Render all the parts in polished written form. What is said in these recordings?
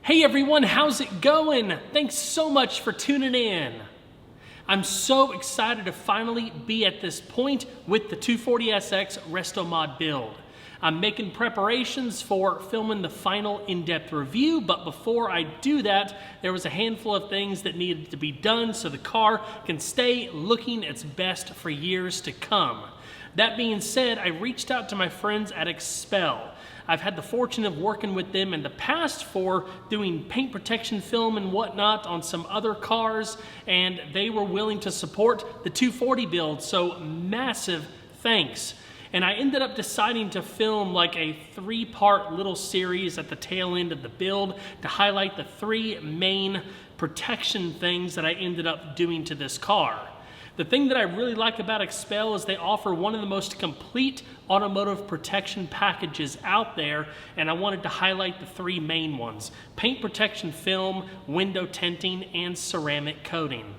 Hey everyone, how's it going? Thanks so much for tuning in. I'm so excited to finally be at this point with the 240SX RESTOMOD build. I'm making preparations for filming the final in-depth review, but before I do that, there was a handful of things that needed to be done so the car can stay looking its best for years to come. That being said, I reached out to my friends at XPEL. I've had the fortune of working with them in the past for doing paint protection film and whatnot on some other cars, and they were willing to support the 240 build, so massive thanks. And I ended up deciding to film like a 3-part little series at the tail end of the build to highlight the 3 main protection things that I ended up doing to this car. The thing that I really like about XPEL is they offer one of the most complete automotive protection packages out there, and I wanted to highlight the 3 main ones: paint protection film, window tinting, and ceramic coating.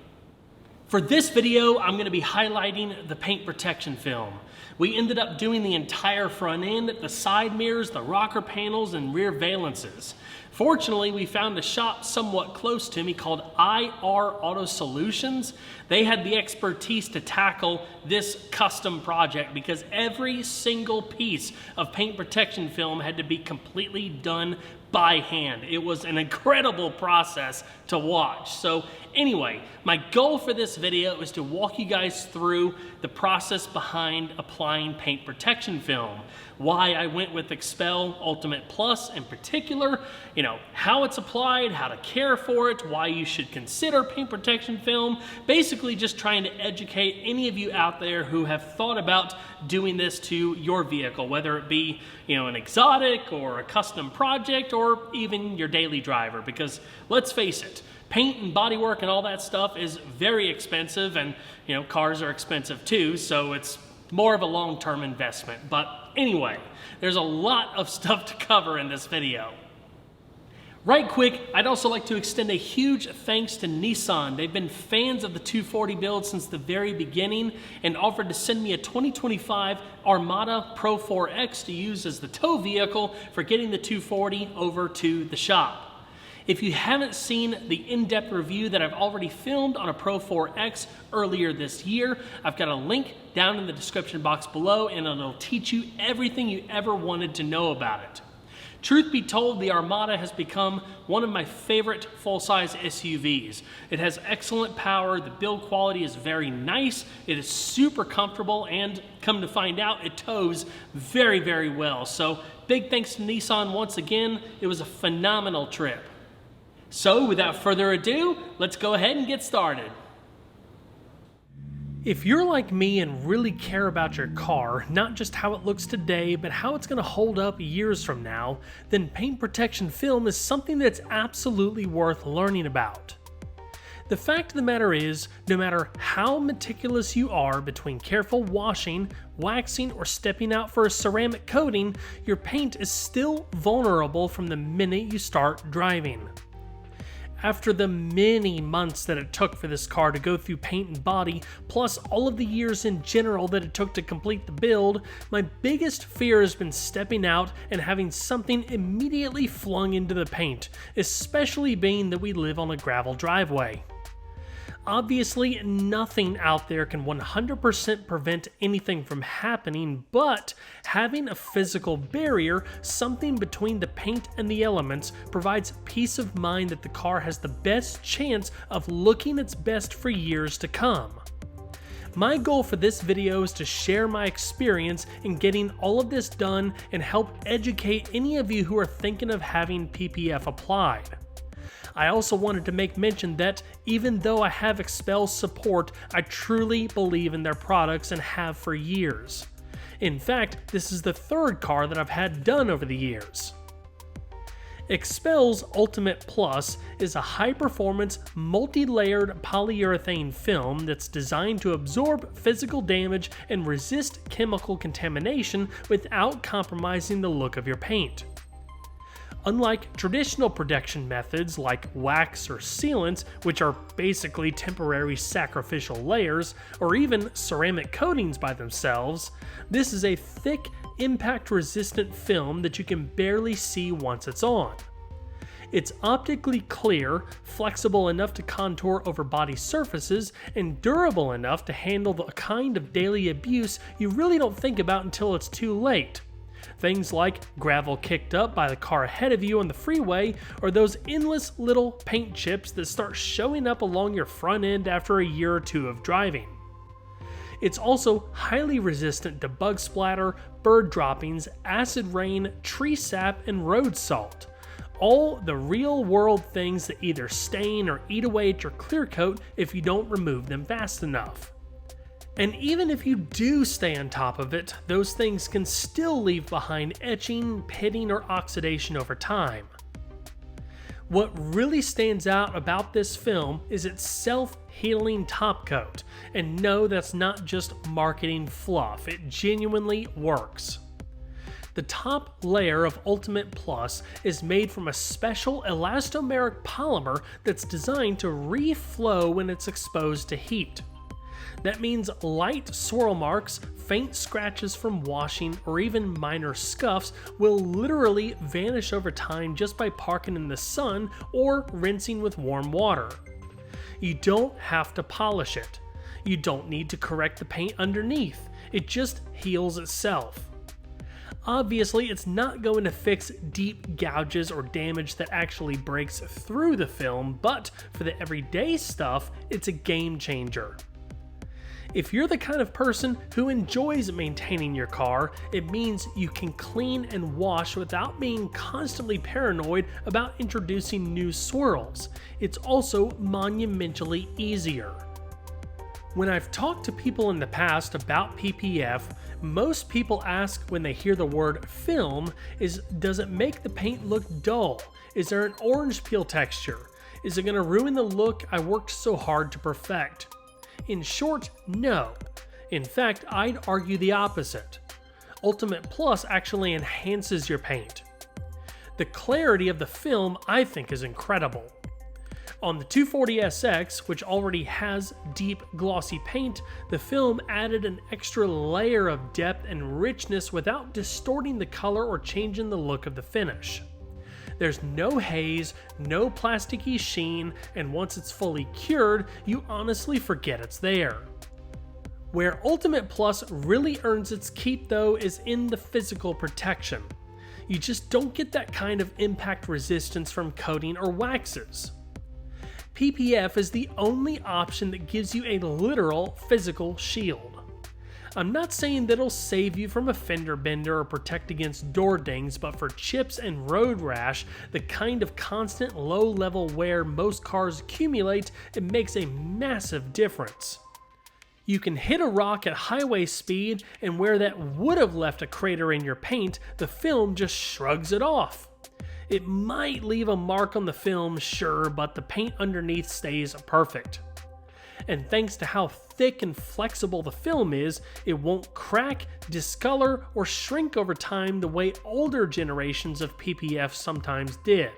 For this video, I'm going to be highlighting the paint protection film. We ended up doing the entire front end, the side mirrors, the rocker panels, and rear valances. Fortunately, we found a shop somewhat close to me called IR Auto Solutions. They had the expertise to tackle this custom project because every single piece of paint protection film had to be completely done by hand. It was an incredible process to watch. So anyway, my goal for this video is to walk you guys through the process behind applying paint protection film, why I went with XPEL Ultimate Plus in particular, how it's applied, how to care for it, why you should consider paint protection film, basically just trying to educate any of you out there who have thought about doing this to your vehicle, whether it be an exotic or a custom project or even your daily driver, because let's face it, paint and bodywork and all that stuff is very expensive, and cars are expensive too, so it's more of a long-term investment. But anyway, there's a lot of stuff to cover in this video. Right quick, I'd also like to extend a huge thanks to Nissan. They've been fans of the 240 build since the very beginning and offered to send me a 2025 Armada Pro 4X to use as the tow vehicle for getting the 240 over to the shop. If you haven't seen the in-depth review that I've already filmed on a Pro 4X earlier this year, I've got a link down in the description box below, and it'll teach you everything you ever wanted to know about it. Truth be told, the Armada has become one of my favorite full-size SUVs. It has excellent power, the build quality is very nice, it is super comfortable, and come to find out, it tows very, very well. So big thanks to Nissan once again. It was a phenomenal trip. So without further ado, let's go ahead and get started. If you're like me and really care about your car, not just how it looks today, but how it's going to hold up years from now, then paint protection film is something that's absolutely worth learning about. The fact of the matter is, no matter how meticulous you are between careful washing, waxing, or stepping out for a ceramic coating, your paint is still vulnerable from the minute you start driving. After the many months that it took for this car to go through paint and body, plus all of the years in general that it took to complete the build, my biggest fear has been stepping out and having something immediately flung into the paint, especially being that we live on a gravel driveway. Obviously, nothing out there can 100% prevent anything from happening, but having a physical barrier, something between the paint and the elements, provides peace of mind that the car has the best chance of looking its best for years to come. My goal for this video is to share my experience in getting all of this done and help educate any of you who are thinking of having PPF applied. I also wanted to make mention that even though I have XPEL's support, I truly believe in their products and have for years. In fact, this is the 3rd car that I've had done over the years. XPEL's Ultimate Plus is a high-performance, multi-layered polyurethane film that's designed to absorb physical damage and resist chemical contamination without compromising the look of your paint. Unlike traditional protection methods like wax or sealants, which are basically temporary sacrificial layers, or even ceramic coatings by themselves, this is a thick, impact-resistant film that you can barely see once it's on. It's optically clear, flexible enough to contour over body surfaces, and durable enough to handle the kind of daily abuse you really don't think about until it's too late. Things like gravel kicked up by the car ahead of you on the freeway, or those endless little paint chips that start showing up along your front end after a year or two of driving. It's also highly resistant to bug splatter, bird droppings, acid rain, tree sap, and road salt. All the real-world things that either stain or eat away at your clear coat if you don't remove them fast enough. And even if you do stay on top of it, those things can still leave behind etching, pitting, or oxidation over time. What really stands out about this film is its self-healing top coat, and no, that's not just marketing fluff, it genuinely works. The top layer of Ultimate Plus is made from a special elastomeric polymer that's designed to reflow when it's exposed to heat. That means light swirl marks, faint scratches from washing, or even minor scuffs will literally vanish over time just by parking in the sun or rinsing with warm water. You don't have to polish it. You don't need to correct the paint underneath. It just heals itself. Obviously, it's not going to fix deep gouges or damage that actually breaks through the film, but for the everyday stuff, it's a game changer. If you're the kind of person who enjoys maintaining your car, it means you can clean and wash without being constantly paranoid about introducing new swirls. It's also monumentally easier. When I've talked to people in the past about PPF, most people ask when they hear the word film is, does it make the paint look dull? Is there an orange peel texture? Is it going to ruin the look I worked so hard to perfect? In short, no. In fact, I'd argue the opposite. Ultimate Plus actually enhances your paint. The clarity of the film, I think, is incredible. On the 240SX, which already has deep, glossy paint, the film added an extra layer of depth and richness without distorting the color or changing the look of the finish. There's no haze, no plasticky sheen, and once it's fully cured, you honestly forget it's there. Where Ultimate Plus really earns its keep though is in the physical protection. You just don't get that kind of impact resistance from coating or waxes. PPF is the only option that gives you a literal physical shield. I'm not saying that it'll save you from a fender bender or protect against door dings, but for chips and road rash, the kind of constant low-level wear most cars accumulate, it makes a massive difference. You can hit a rock at highway speed, and where that would have left a crater in your paint, the film just shrugs it off. It might leave a mark on the film, sure, but the paint underneath stays perfect. And thanks to how thick and flexible the film is, it won't crack, discolor, or shrink over time the way older generations of PPF sometimes did.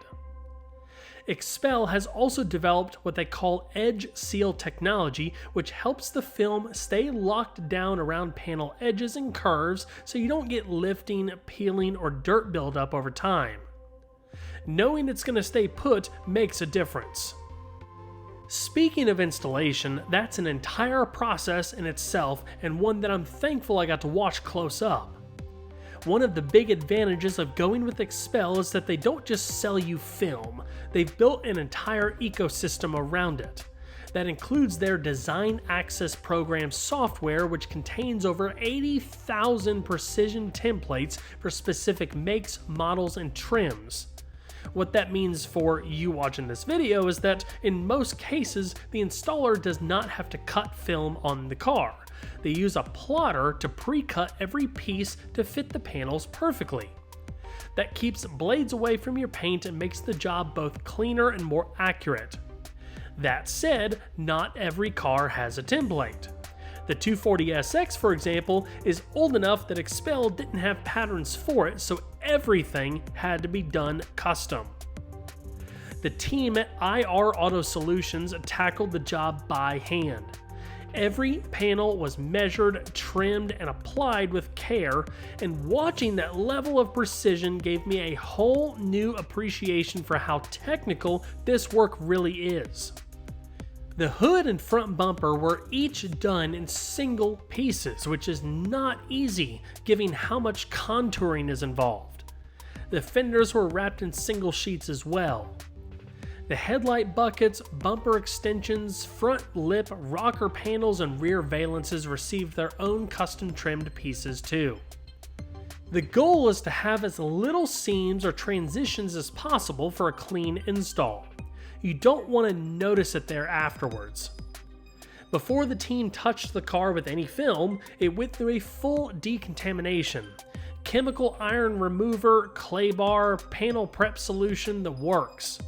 XPEL has also developed what they call edge seal technology, which helps the film stay locked down around panel edges and curves so you don't get lifting, peeling, or dirt buildup over time. Knowing it's going to stay put makes a difference. Speaking of installation, that's an entire process in itself, and one that I'm thankful I got to watch close up. One of the big advantages of going with XPEL is that they don't just sell you film, they've built an entire ecosystem around it. That includes their Design Access Program software, which contains over 80,000 precision templates for specific makes, models, and trims. What that means for you watching this video is that in most cases, the installer does not have to cut film on the car. They use a plotter to pre-cut every piece to fit the panels perfectly. That keeps blades away from your paint and makes the job both cleaner and more accurate. That said, not every car has a template. The 240SX, for example, is old enough that XPEL didn't have patterns for it, so everything had to be done custom. The team at IR Auto Solutions tackled the job by hand. Every panel was measured, trimmed, and applied with care care, and watching that level of precision gave me a whole new appreciation for how technical this work really is. The hood and front bumper were each done in single pieces, which is not easy given how much contouring is involved. The fenders were wrapped in single sheets as well. The headlight buckets, bumper extensions, front lip, rocker panels, and rear valances received their own custom trimmed pieces too. The goal is to have as little seams or transitions as possible for a clean install. You don't want to notice it there afterwards. Before the team touched the car with any film, it went through a full decontamination. Chemical iron remover, clay bar, panel prep solution, the works.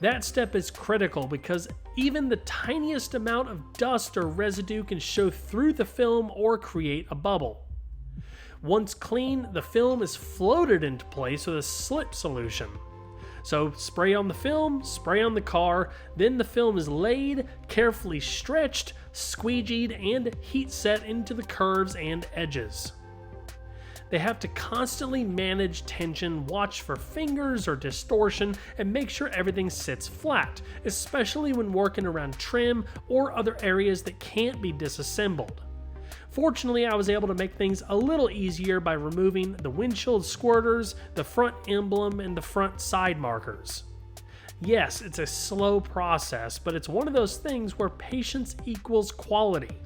That step is critical because even the tiniest amount of dust or residue can show through the film or create a bubble. Once clean, the film is floated into place with a slip solution. So spray on the film, spray on the car, then the film is laid, carefully stretched, squeegeed, and heat set into the curves and edges. They have to constantly manage tension, watch for fingers or distortion, and make sure everything sits flat, especially when working around trim or other areas that can't be disassembled. Fortunately, I was able to make things a little easier by removing the windshield squirters, the front emblem, and the front side markers. Yes, it's a slow process, but it's one of those things where patience equals quality.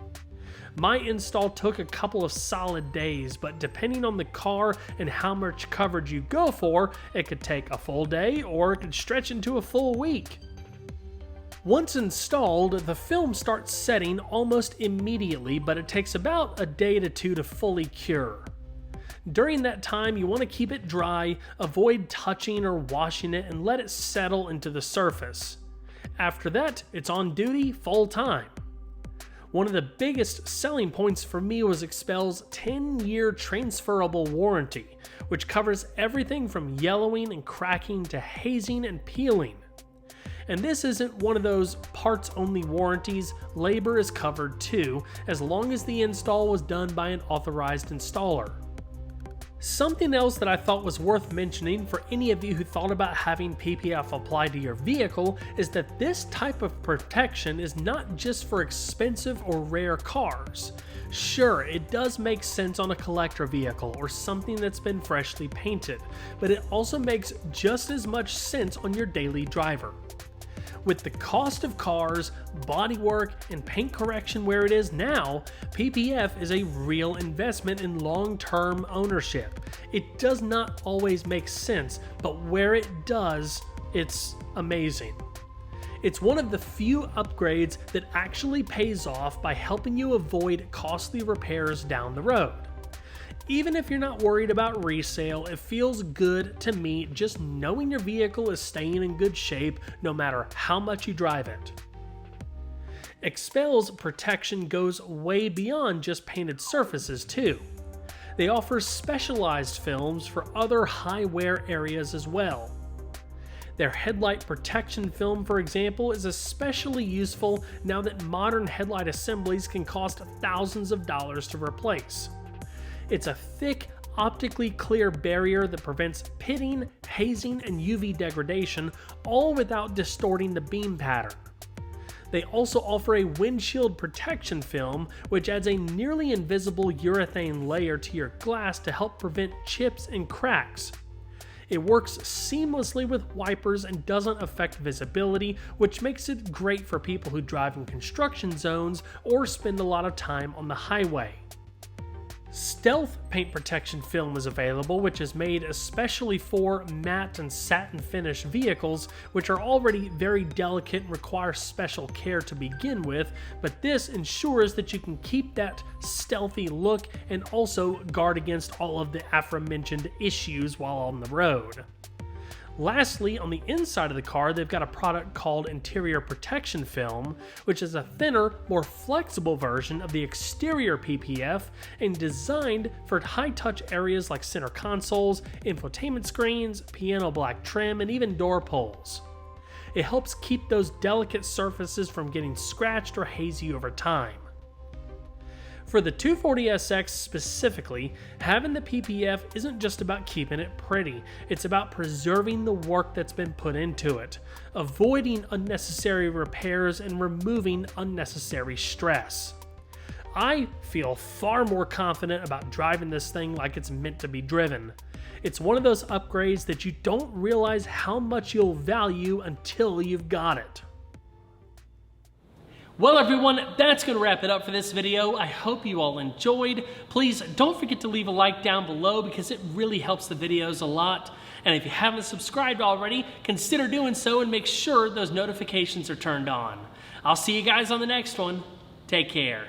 My install took a couple of solid days, but depending on the car and how much coverage you go for, it could take a full day or it could stretch into a full week. Once installed, the film starts setting almost immediately, but it takes about a day to two to fully cure. During that time, you want to keep it dry, avoid touching or washing it, and let it settle into the surface. After that, it's on duty full time. One of the biggest selling points for me was XPEL's 10-year transferable warranty, which covers everything from yellowing and cracking to hazing and peeling. And this isn't one of those parts-only warranties, labor is covered too, as long as the install was done by an authorized installer. Something else that I thought was worth mentioning for any of you who thought about having PPF applied to your vehicle is that this type of protection is not just for expensive or rare cars. Sure, it does make sense on a collector vehicle or something that's been freshly painted, but it also makes just as much sense on your daily driver. With the cost of cars, bodywork, and paint correction where it is now, PPF is a real investment in long-term ownership. It does not always make sense, but where it does, it's amazing. It's one of the few upgrades that actually pays off by helping you avoid costly repairs down the road. Even if you're not worried about resale, it feels good to me just knowing your vehicle is staying in good shape no matter how much you drive it. XPEL's protection goes way beyond just painted surfaces too. They offer specialized films for other high wear areas as well. Their headlight protection film, for example, is especially useful now that modern headlight assemblies can cost thousands of dollars to replace. It's a thick, optically clear barrier that prevents pitting, hazing, and UV degradation, all without distorting the beam pattern. They also offer a windshield protection film, which adds a nearly invisible urethane layer to your glass to help prevent chips and cracks. It works seamlessly with wipers and doesn't affect visibility, which makes it great for people who drive in construction zones or spend a lot of time on the highway. Stealth paint protection film is available, which is made especially for matte and satin finish vehicles, which are already very delicate and require special care to begin with, but this ensures that you can keep that stealthy look and also guard against all of the aforementioned issues while on the road. Lastly, on the inside of the car, they've got a product called Interior Protection Film, which is a thinner, more flexible version of the exterior PPF and designed for high-touch areas like center consoles, infotainment screens, piano black trim, and even door pulls. It helps keep those delicate surfaces from getting scratched or hazy over time. For the 240SX specifically, having the PPF isn't just about keeping it pretty, it's about preserving the work that's been put into it, avoiding unnecessary repairs and removing unnecessary stress. I feel far more confident about driving this thing like it's meant to be driven. It's one of those upgrades that you don't realize how much you'll value until you've got it. Well everyone, that's going to wrap it up for this video. I hope you all enjoyed. Please don't forget to leave a like down below because it really helps the videos a lot. And if you haven't subscribed already, consider doing so and make sure those notifications are turned on. I'll see you guys on the next one. Take care.